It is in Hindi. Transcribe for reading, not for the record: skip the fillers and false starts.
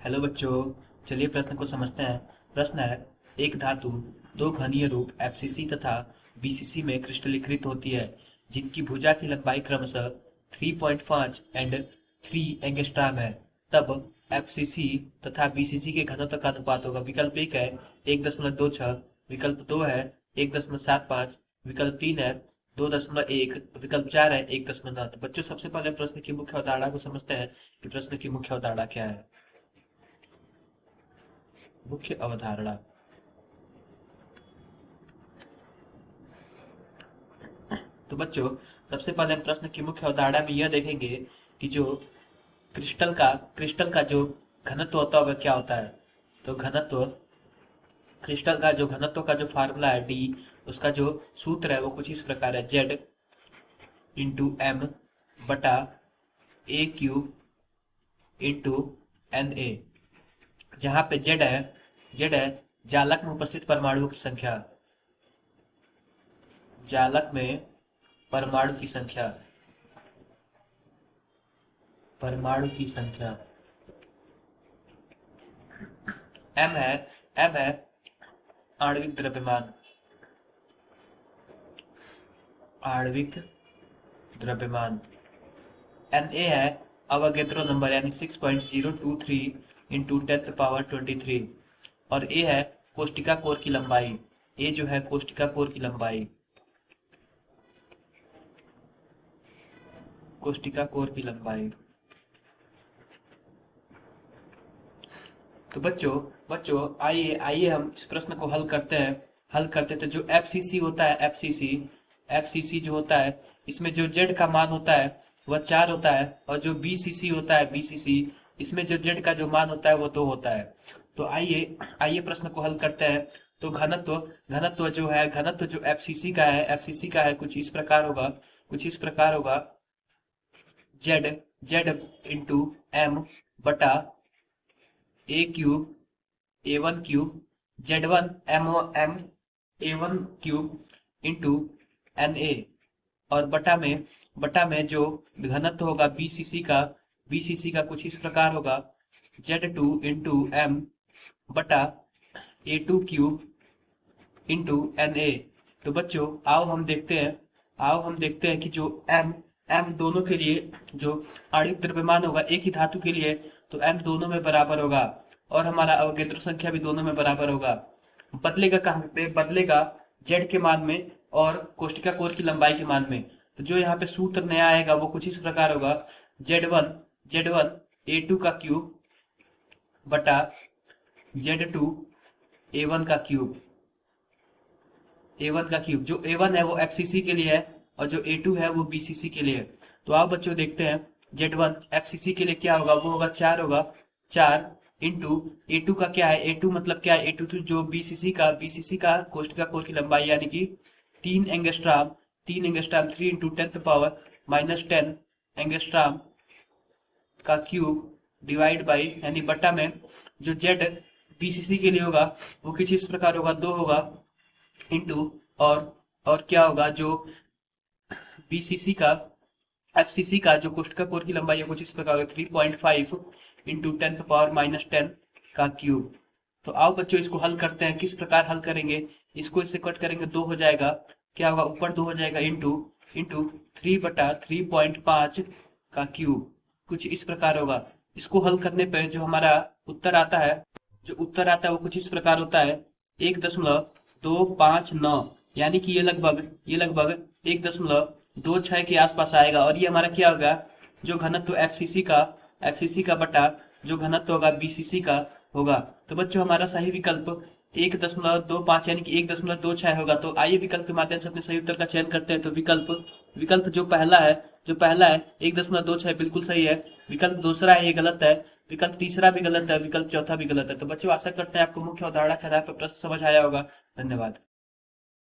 हेलो बच्चों, चलिए प्रश्न को समझते हैं। प्रश्न है, एक धातु दो घनीय रूप एफसीसी तथा बीसीसी में क्रिस्टलीकृत होती है जिनकी भुजा की लंबाई क्रमशः 3.5 एंड 3 एंगस्ट्राम है। तब एफसीसी तथा बीसीसी के घनत्व का अनुपात होगा। विकल्प एक है 1.26, विकल्प दो है 1.75, विकल्प तीन है 2.1, विकल्प चार है 1.9। तो बच्चों, सबसे पहले प्रश्न की मुख्य अवधारणा को समझते हैं कि प्रश्न की मुख्य अवधारणा क्या है। मुख्य अवधारणा, तो बच्चों सबसे पहले हम प्रश्न की मुख्य अवधारणा में यह देखेंगे कि जो क्रिस्टल का जो घनत्व होता है वह क्या होता है। तो क्रिस्टल का जो घनत्व का जो फार्मूला है डी, उसका जो सूत्र है वो कुछ इस प्रकार है, जेड इंटू एम बटा a cube into N A, जहां पे जेड है जालक में उपस्थित परमाणुओं की संख्या। जालक में परमाणु की संख्या, एम है आणविक द्रव्यमान, एन ए है अवोगैड्रो नंबर यानी 6.023 इंटू 10⁻23, और ए है कोष्टिका कोर की लंबाई। ए जो है कोष्टिका कोर की लंबाई, तो बच्चों आइए हम इस प्रश्न को हल करते हैं। तो जो एफसीसी होता है, एफसीसी जो होता है, इसमें जो जेड का मान होता है वह 4 होता है, और जो बीसीसी होता है, बीसीसी इसमें जो जेड का जो मान होता है वो 2 होता है। तो आइए प्रश्न को हल करते हैं। तो घनत्व जो एफसीसी का है कुछ इस प्रकार होगा, जेड इंटू एम बटा a cube A1 cube, Z1 M A1 cube into NA, और बटा में जो घनत्व होगा बीसीसी का कुछ इस प्रकार होगा, Z2 इंटू एम बटा A2 क्यूब इंटू NA। तो बच्चों आओ हम देखते हैं कि जो एम दोनों के लिए जो आणविक द्रव्यमान होगा एक ही धातु के लिए, तो एम दोनों में बराबर होगा, और हमारा अवोगैड्रो संख्या भी दोनों में बराबर होगा। बदलेगा कहाँ पे? बदलेगा जेड के मान में और कोष्टिका कोर की लंबाई के मान में। तो जो यहाँ पे सूत्र नया आएगा वो कुछ इस प्रकार होगा, जेड वन A2 का क्यूब बटा Z2 A1 का क्यूब। जो A1 है वो एफसीसी के लिए है, और जो A2 है वो बीसीसी के लिए है। तो आप बच्चों देखते हैं, Z1 एफसीसी के लिए क्या होगा, वो होगा 4 इंटू A2 का क्या है, A2 मतलब क्या है, A2 तो जो बीसीसी का कोष्टिका कोर की लंबाई यानी कि 3 एंगस्ट्राम 3 इंटू 10⁻−10 एंगस्ट्राम का क्यूब डिवाइड बाई यानी बटा में जो जेड बीसीसी के लिए होगा वो कुछ इस प्रकार होगा, 2 होगा इंटू और क्या होगा, जो बीसीसी का एफसीसी का जो कोष्टिका कोर की लंबाई है कुछ इस प्रकार 3.5 इंटू 10⁻−10 का क्यूब। तो आओ बच्चों इसको हल करते हैं। किस प्रकार हल करेंगे, इसको इससे कट करेंगे, 2 हो जाएगा, क्या होगा ऊपर 2 हो जाएगा इंटू 3/3.5 का क्यूब, कुछ इस प्रकार होगा। इसको हल करने पर जो हमारा उत्तर आता है वो कुछ इस प्रकार होता है 1.259, यानी कि ये लगभग 1.26 के आसपास आएगा। और ये हमारा क्या होगा, जो घनत्व एफसीसी का बटा जो घनत्व होगा बीसीसी का होगा। तो बच्चों हमारा सही विकल्प 1.25 यानी कि 1.26 होगा। तो आइए विकल्प के माध्यम से अपने सही उत्तर का चयन करते हैं। तो विकल्प जो पहला है 1.26 बिल्कुल सही है। विकल्प दूसरा है ये गलत है। विकल्प तीसरा भी गलत है। विकल्प चौथा भी गलत है। तो बच्चों आशा करते हैं आपको मुख्य अवधारणा के आधार पर प्रश्न समझ आया होगा। धन्यवाद।